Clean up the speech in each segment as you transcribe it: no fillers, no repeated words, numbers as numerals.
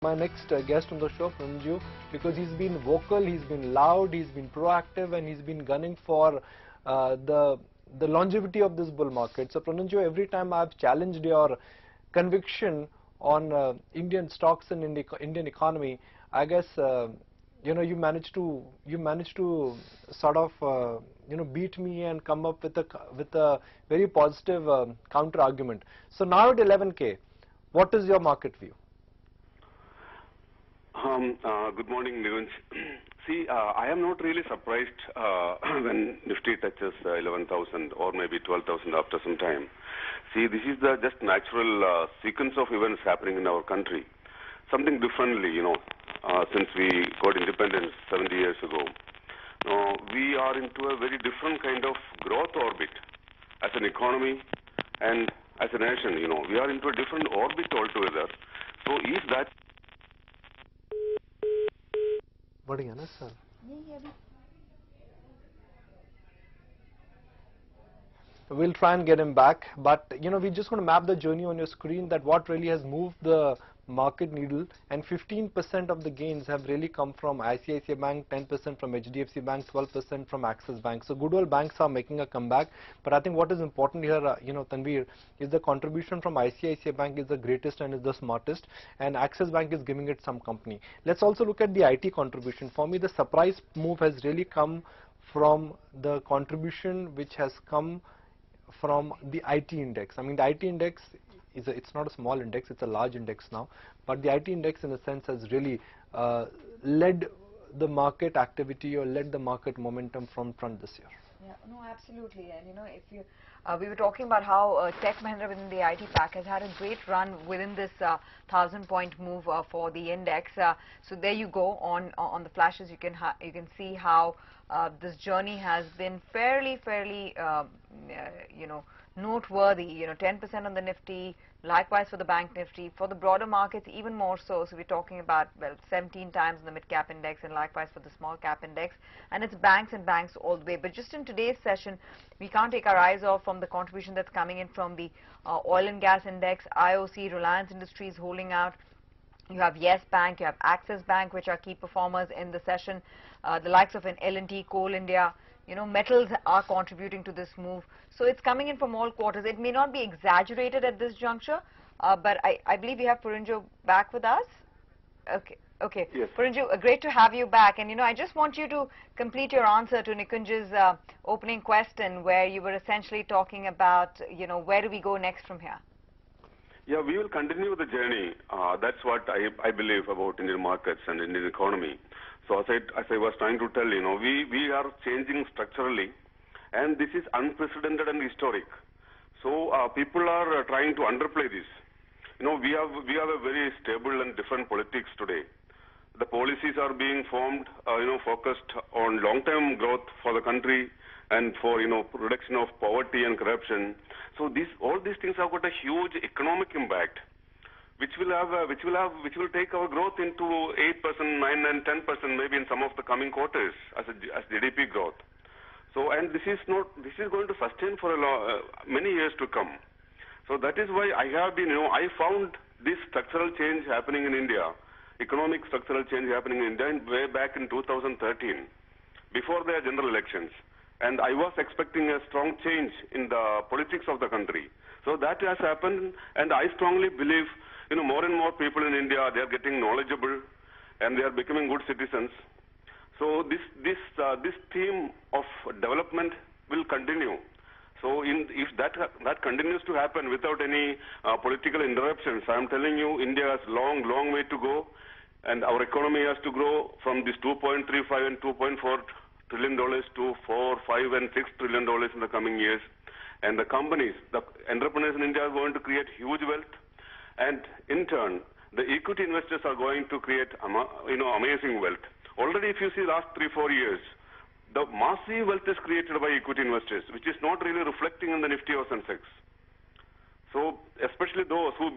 My next guest on the show, Porinju, because he's been vocal, he's been loud, he's been proactive, and he's been gunning for the longevity of this bull market. So, Porinju, every time I've challenged your conviction on Indian stocks and in the Indian economy, I guess you managed to sort of beat me and come up with a very positive counter argument. So now at 11K, what is your market view? Good morning, Nikunj. See, I am not really surprised when Nifty touches 11,000 or maybe 12,000 after some time. See, this is the just natural sequence of events happening in our country. Something differently, since we got independence 70 years ago. We are into a very different kind of growth orbit as an economy and as a nation, We are into a different orbit altogether. So is that... बढ़िया ना sir. We'll try and get him back, but we're just going to map the journey on your screen that what really has moved the market needle, and 15% of the gains have really come from ICICI Bank, 10% from HDFC Bank, 12% from Axis Bank. So good old banks are making a comeback, but I think what is important here, Tanveer, is the contribution from ICICI Bank is the greatest and is the smartest, and Axis Bank is giving it some company. Let's also look at the IT contribution. For me, the surprise move has really come from the contribution which has come from the IT index. I mean, the IT index it's not a small index, it's a large index now, but the IT index in a sense has really led the market activity or led the market momentum from front this year. Yeah, no, absolutely. And if you, we were talking about how Tech Mahindra within the IT pack has had a great run within this 1,000-point move for the index. So there you go on the flashes. You can see how this journey has been fairly noteworthy. 10% on the Nifty, likewise for the Bank Nifty. For the broader markets, even more so. So we're talking about, well, 17 times in the mid-cap index and likewise for the small-cap index. And it's banks and banks all the way. But just in today's session, we can't take our eyes off from the contribution that's coming in from the oil and gas index, IOC, Reliance Industries holding out. You have Yes Bank, you have Axis Bank, which are key performers in the session. The likes of an L&T, Coal India, metals are contributing to this move. So it's coming in from all quarters. It may not be exaggerated at this juncture, but I believe we have Porinju back with us. Okay. Yes. Porinju, great to have you back. And I just want you to complete your answer to Nikunj's opening question, where you were essentially talking about, where do we go next from here? Yeah, we will continue the journey. That's what I believe about Indian markets and Indian economy. So as I was trying to tell, we are changing structurally, and this is unprecedented and historic. So people are trying to underplay this. We have a very stable and different politics today. The policies are being formed, focused on long-term growth for the country and for reduction of poverty and corruption. So all these things have got a huge economic impact, which will take our growth into 8%, 9 and 10% maybe in some of the coming quarters as GDP growth. So, and this is going to sustain for many years to come. So that is why I found this structural change happening in India, economic structural change happening in India way back in 2013, before the general elections. And I was expecting a strong change in the politics of the country. So that has happened, and I strongly believe, more and more people in India, they are getting knowledgeable, and they are becoming good citizens. So this theme of development will continue. So if that continues to happen without any political interruptions, I am telling you, India has long way to go, and our economy has to grow from this 2.35 and 2.4 trillion dollars to 4, 5 and 6 trillion dollars in the coming years. And the companies, the entrepreneurs in India are going to create huge wealth, and in turn the equity investors are going to create amazing wealth. Already, if you see last 3-4 years, the massive wealth is created by equity investors, which is not really reflecting in the Nifty or Sensex. So especially those who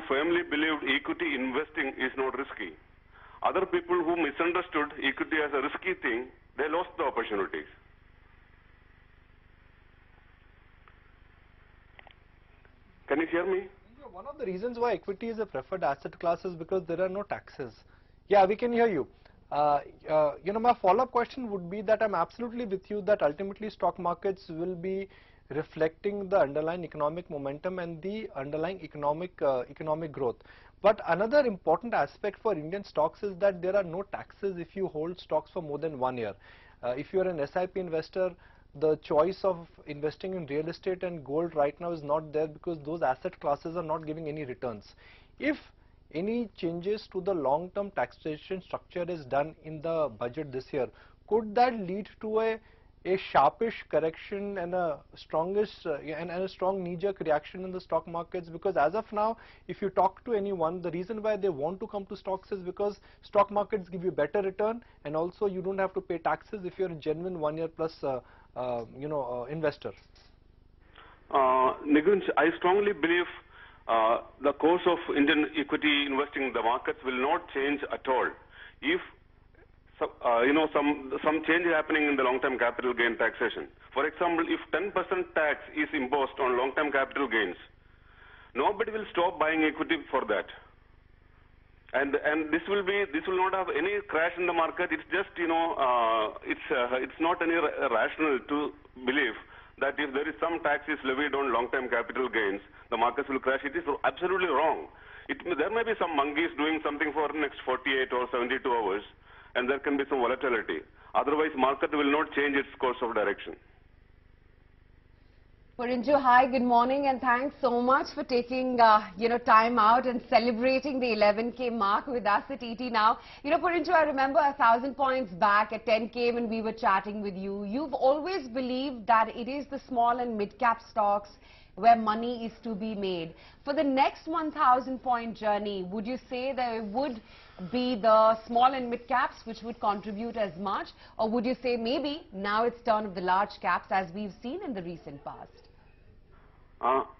firmly believed equity investing is not risky. Other people who misunderstood equity as a risky thing, they lost the opportunities. Can you hear me? One of the reasons why equity is a preferred asset class is because there are no taxes. Yeah, we can hear you. My follow-up question would be that I'm absolutely with you that ultimately stock markets will be reflecting the underlying economic momentum and the underlying economic growth. But another important aspect for Indian stocks is that there are no taxes if you hold stocks for more than 1 year. If you are an SIP investor, the choice of investing in real estate and gold right now is not there because those asset classes are not giving any returns. If any changes to the long-term taxation structure is done in the budget this year, could that lead to a sharpish correction and a strongish and a strong knee-jerk reaction in the stock markets? Because as of now, if you talk to anyone, the reason why they want to come to stocks is because stock markets give you better return, and also you don't have to pay taxes if you're a genuine 1 year plus investor. Nikunj, I strongly believe the course of Indian equity investing in the markets will not change at all if some change happening in the long-term capital gain taxation. For example, if 10% tax is imposed on long-term capital gains, nobody will stop buying equity for that. And this will not have any crash in the market. It's just it's not any rational to believe that if there is some tax is levied on long-term capital gains, the markets will crash. It is absolutely wrong. There may be some monkeys doing something for the next 48 or 72 hours, and there can be some volatility. Otherwise, market will not change its course of direction. Porinju, hi, good morning, and thanks so much for taking time out and celebrating the 11K mark with us at ET Now. Porinju, I remember 1,000 points back at 10K when we were chatting with you. You've always believed that it is the small and mid-cap stocks where money is to be made. For the next 1,000 point journey, would you say that it would be the small and mid caps which would contribute as much, or would you say maybe now it's turn of the large caps as we've seen in the recent past?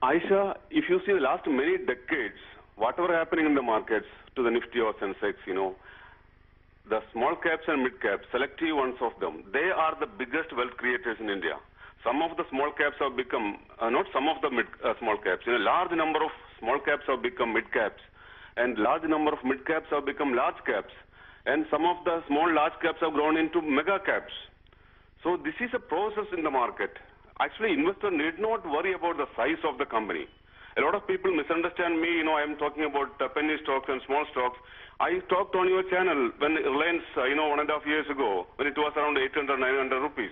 Aisha, if you see the last many decades, whatever happening in the markets to the Nifty or Sensex, the small caps and mid caps, selective ones of them, they are the biggest wealth creators in India. Some of the small caps have become, not some of the small caps, a large number of small caps have become mid caps, and large number of mid caps have become large caps, and some of the small large caps have grown into mega caps. So this is a process in the market. Actually, investor need not worry about the size of the company. A lot of people misunderstand me. I am talking about penny stocks and small stocks. I talked on your channel when Reliance, 1.5 years ago, when it was around 800, 900 rupees.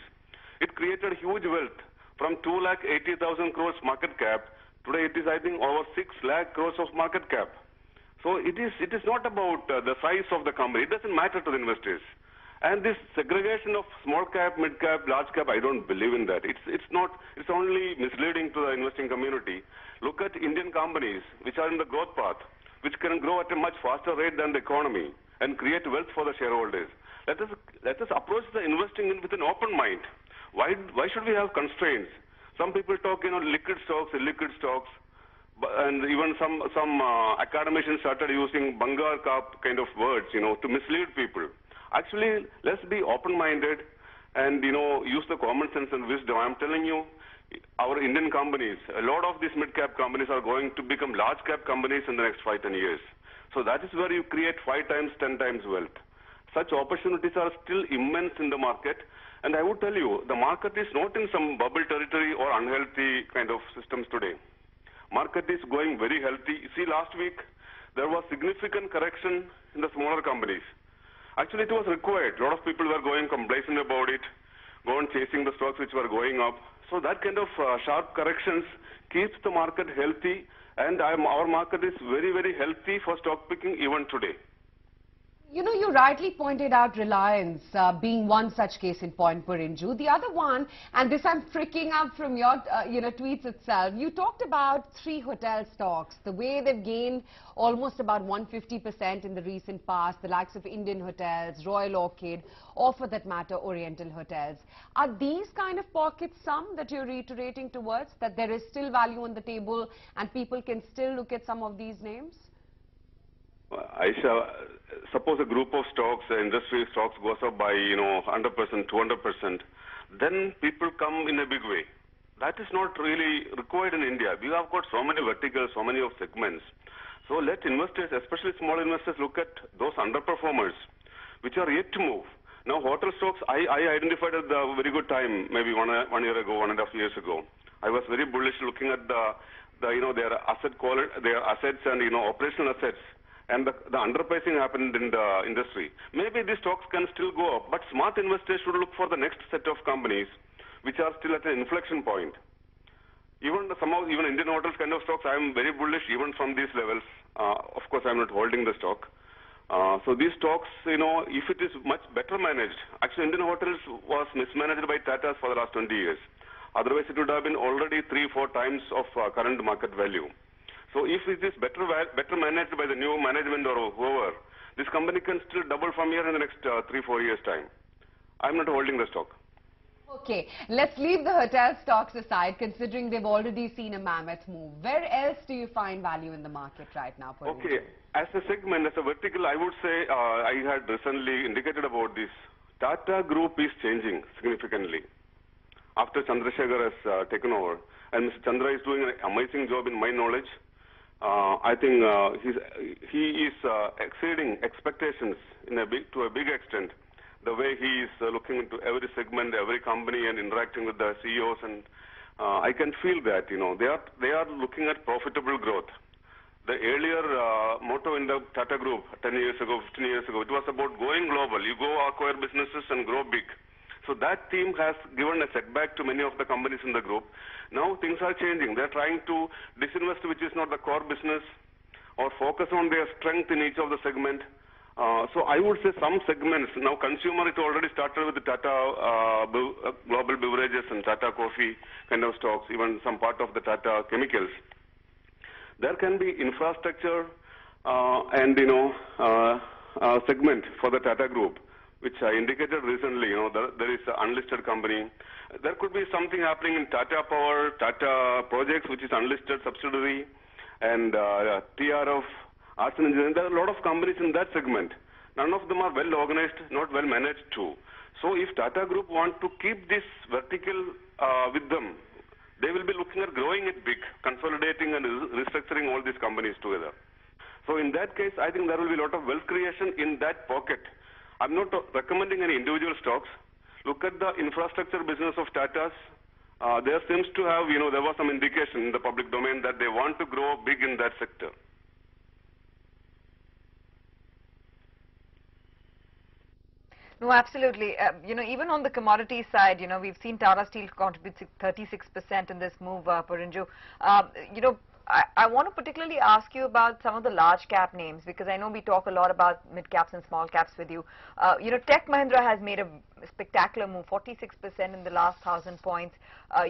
It created huge wealth from 2,80,000 crores market cap. Today it is, I think, over 6 lakh crores of market cap. So it is not about the size of the company. It doesn't matter to the investors. And this segregation of small cap, mid cap, large cap, I don't believe in that. It's only misleading to the investing community. Look at Indian companies which are in the growth path, which can grow at a much faster rate than the economy and create wealth for the shareholders. Let us approach the investing with an open mind. Why should we have constraints? Some people talk, liquid stocks, illiquid stocks, and even some academicians started using Bangar Cup kind of words, to mislead people. Actually, let's be open-minded and, use the common sense and wisdom. I'm telling you, our Indian companies, a lot of these mid-cap companies are going to become large-cap companies in the next 5-10 years. So that is where you create 5 times, 10 times wealth. Such opportunities are still immense in the market. And I would tell you, the market is not in some bubble territory or unhealthy kind of systems today. Market is going very healthy. See, last week, there was significant correction in the smaller companies. Actually, it was required. A lot of people were going complacent about it, going chasing the stocks which were going up. So that kind of sharp corrections keeps the market healthy, and our market is very, very healthy for stock picking even today. You rightly pointed out Reliance being one such case in point, Porinju. The other one, and this I'm freaking up from your tweets itself, you talked about 3 hotel stocks, the way they've gained almost about 150% in the recent past, the likes of Indian Hotels, Royal Orchid, or for that matter, Oriental Hotels. Are these kind of pockets some that you're reiterating towards, that there is still value on the table and people can still look at some of these names? Aisha, suppose a group of stocks, industry stocks goes up by 100%, 200%, then people come in a big way. That is not really required in India. We have got so many verticals, so many of segments. So let investors, especially small investors, look at those underperformers, which are yet to move. Now, hotel stocks, I identified at a very good time, maybe one year ago, 1.5 years ago. I was very bullish looking at their asset quality, their assets and operational assets, and the underpricing happened in the industry. Maybe these stocks can still go up, but smart investors should look for the next set of companies which are still at an inflection point. Even Indian hotels kind of stocks, I am very bullish even from these levels. Of course, I am not holding the stock. So these stocks, if it is much better managed, actually Indian hotels was mismanaged by Tata for the last 20 years. Otherwise, it would have been already 3-4 times of current market value. So if it is better managed by the new management or whoever, this company can still double from here in the next 3-4 years' time. I am not holding the stock. Okay, let's leave the hotel stocks aside, considering they've already seen a mammoth move. Where else do you find value in the market right now, Porinju? Okay, as a segment, as a vertical, I would say I had recently indicated about this. Tata Group is changing significantly after Chandrasekhar has taken over, and Mr. Chandra is doing an amazing job in my knowledge. I think he is exceeding expectations to a big extent. The way he is looking into every segment, every company, and interacting with the CEOs, and I can feel that they are looking at profitable growth. The earlier motto in the Tata Group 10 years ago, 15 years ago, it was about going global. You go acquire businesses and grow big. So that theme has given a setback to many of the companies in the group. Now things are changing. They are trying to disinvest, which is not the core business, or focus on their strength in each of the segment. So I would say some segments, now consumer, it already started with the Tata Global Beverages and Tata Coffee kind of stocks, even some part of the Tata Chemicals. There can be infrastructure and segment for the Tata Group, which I indicated recently. There is an unlisted company. There could be something happening in Tata Power, Tata Projects, which is unlisted subsidiary, and TRF, Arts and Engineering. There are a lot of companies in that segment. None of them are well organized, not well managed too. So if Tata Group want to keep this vertical with them, they will be looking at growing it big, consolidating and restructuring all these companies together. So in that case, I think there will be a lot of wealth creation in that pocket. I'm not recommending any individual stocks. Look at the infrastructure business of Tata's. There seems to have, there was some indication in the public domain that they want to grow big in that sector. No, absolutely. Even on the commodity side, we've seen Tata Steel contribute 36% in this move, Porinju. I want to particularly ask you about some of the large cap names, because I know we talk a lot about mid caps and small caps with you. Tech Mahindra has made a spectacular move, 46% in the last 1,000 points.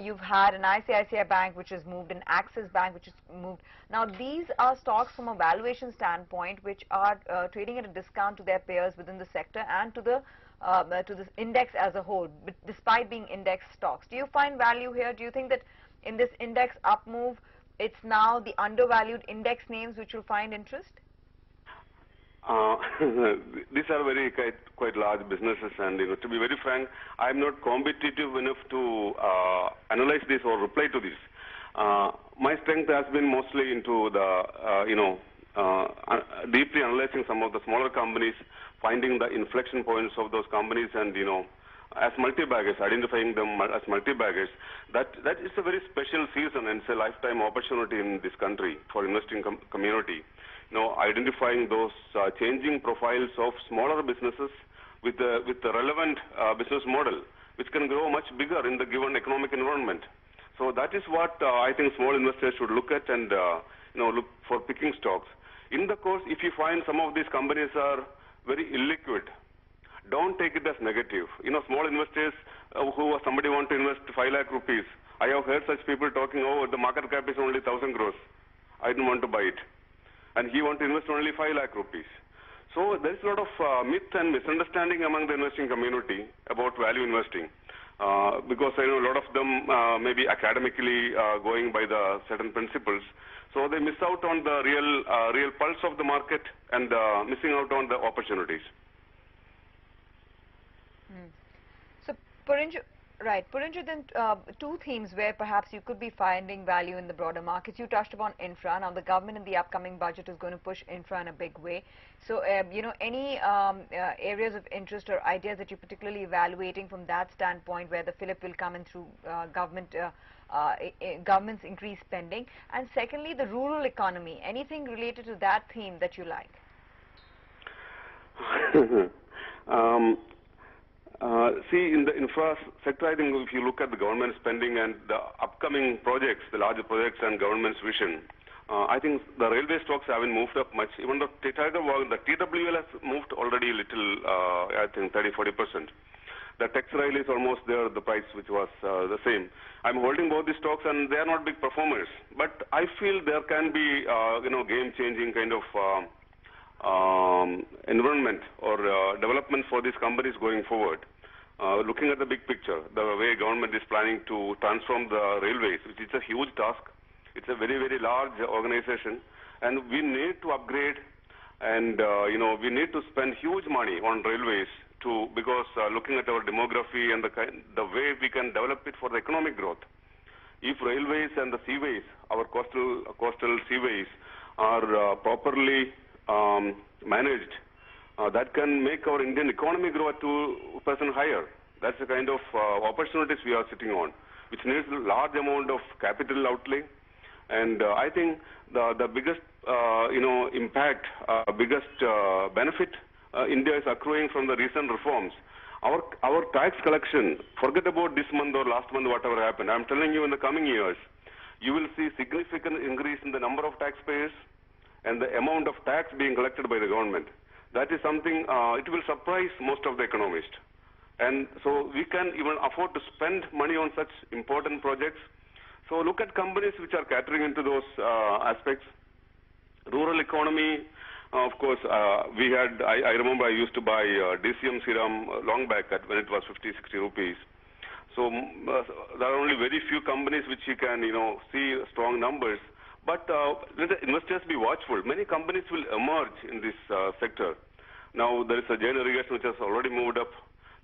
You've had an ICICI Bank which has moved, an Axis Bank which has moved. Now these are stocks from a valuation standpoint which are trading at a discount to their peers within the sector and to the index as a whole, despite being index stocks. Do you find value here? Do you think that in this index up move, it's now the undervalued index names which will find interest? These are quite large businesses, and to be very frank, I'm not competitive enough to analyze this or reply to this. My strength has been mostly into the deeply analyzing some of the smaller companies, finding the inflection points of those companies, and as multi-baggers, identifying them as multi-baggers. That is a very special season, and it's a lifetime opportunity in this country for investing community. Identifying those changing profiles of smaller businesses with the relevant business model, which can grow much bigger in the given economic environment. So that is what I think small investors should look at, and look for picking stocks. In the course, if you find some of these companies are very illiquid, don't take it as negative. Small investors somebody want to invest 5 lakh rupees. I have heard such people talking, oh, the market cap is only 1,000 crores. I don't want to buy it. And he want to invest only 5 lakh rupees. So there is a lot of myth and misunderstanding among the investing community about value investing. Because I know a lot of them may be academically going by the certain principles. So they miss out on the real pulse of the market and missing out on the opportunities. So, Porinju, Right. Purinju, then two themes where perhaps you could be finding value in the broader markets. You touched upon infra. Now, the government in the upcoming budget is going to push infra in a big way. So, you know, any areas of interest or ideas that you're particularly evaluating from that standpoint where the fillip will come in through government's increased spending? And secondly, the rural economy. Anything related to that theme that you like? See, in the infra sector, I think if you look at the government spending and the upcoming projects, the larger projects and government's vision, I think the railway stocks haven't moved up much. Even the TWL has moved already a little, I think 30-40%. The Tex Rail is almost there, the price which was the same. I'm holding both the stocks and they are not big performers. But I feel there can be, game-changing kind of environment or development for these companies going forward. Looking at the big picture, the way government is planning to transform the railways, which is a huge task. It's a very, very large organization, and we need to upgrade, and we need to spend huge money on railways because looking at our demography and the way we can develop it for the economic growth. If railways and the seaways, our coastal seaways, are properly managed, that can make our Indian economy grow at 2% higher. That's the kind of opportunities we are sitting on, which needs a large amount of capital outlay. And I think the biggest, impact, biggest benefit India is accruing from the recent reforms. Our tax collection, forget about this month or last month, whatever happened. I'm telling you, in the coming years, you will see significant increase in the number of taxpayers and the amount of tax being collected by the government. That is something, it will surprise most of the economists. And so we can even afford to spend money on such important projects. So look at companies which are catering into those aspects. Rural economy, of course, I remember I used to buy DCM serum long back when it was 50, 60 rupees. So there are only very few companies which you can, see strong numbers. But let the investors be watchful. Many companies will emerge in this sector. Now, there is a Jain irrigation which has already moved up.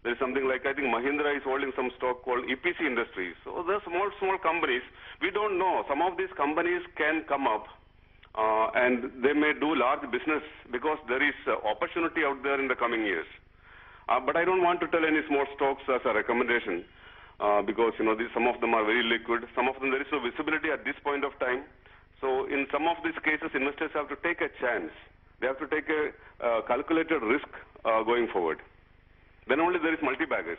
There is something like, I think Mahindra is holding some stock called EPC Industries. So there are small companies. We don't know. Some of these companies can come up and they may do large business because there is opportunity out there in the coming years. But I don't want to tell any small stocks as a recommendation because, some of them are very liquid. Some of them there is no visibility at this point of time. So in some of these cases, investors have to take a chance. They have to take a calculated risk going forward. Then only there is multi-baggers.